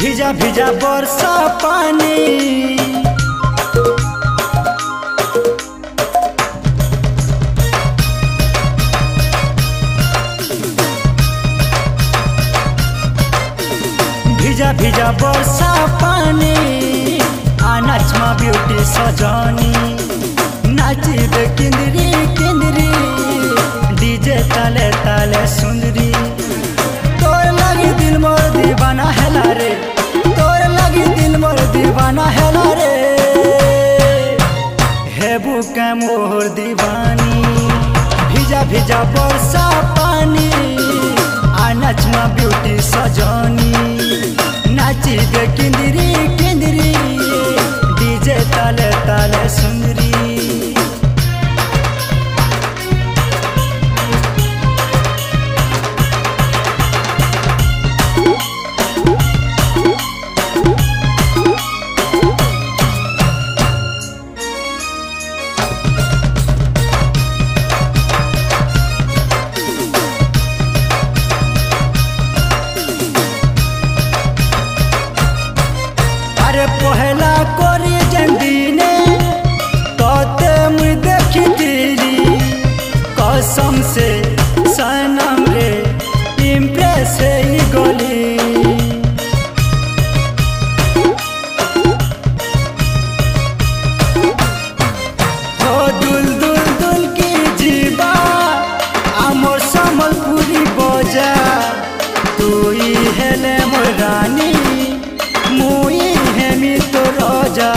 भिजा भिजा बरसा पानी भिजा भिजा बरसा पानी नाच मा ब्यूटी सजनी नाची दे किंदरी किंदरी डीजे ताले ताले सुंदरी तोर लगी दिल मोर दीवाना हैला रे तोर लगी दिल मोर दीवाना हैला रे है बुके मोर दीवानी भिजा भिजा बरसा पानी नाच मा ब्यूटी सजनी नाची दे किंदरी किंदरी डीजे ताले ताले सुंदरी पहला कोरी जंदीने तोते मुझ देखी तेरी कसम से सनम रे इम्प्रेस ही गोली हो दुल दुल दुल की जीवा आमोर समलपुरी बजा तू ही हेले मोर रानी मुई तो रोजा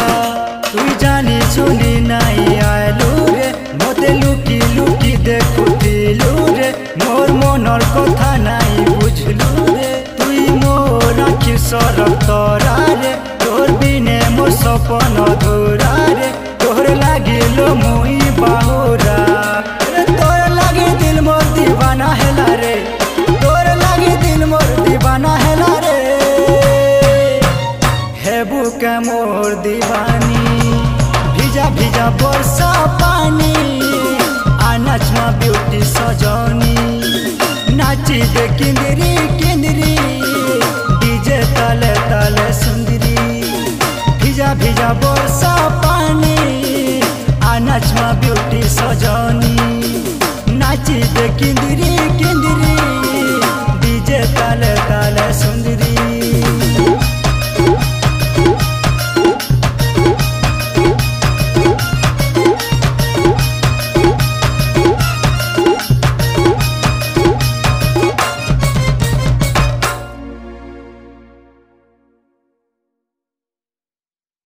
तु जानी सुनी नहीं आयलू रे मोते लुकी लुकी देखुतिलू रे मोर मनर कथा नहीं बुझलू रे तुई मोर आखि सरक तोरा रे तोर बिने मोर सपन अधूरा रे तोर लागिलो मुई बाहुरा रे तोर लागी दिल मोर दीवाना हैला रे तोर लागी दिल मोर दीवाना हैला रे बुके मोर दीवानी भिजा भिजा बरसा पानी नाच मा ब्यूटी सजनी नाची दे किंदरी किंदरी डीजे ताले ताले सुंदरी भिजा भिजा बरसा पानी नाच मा ब्यूटी सजनी नाची दे किंदरी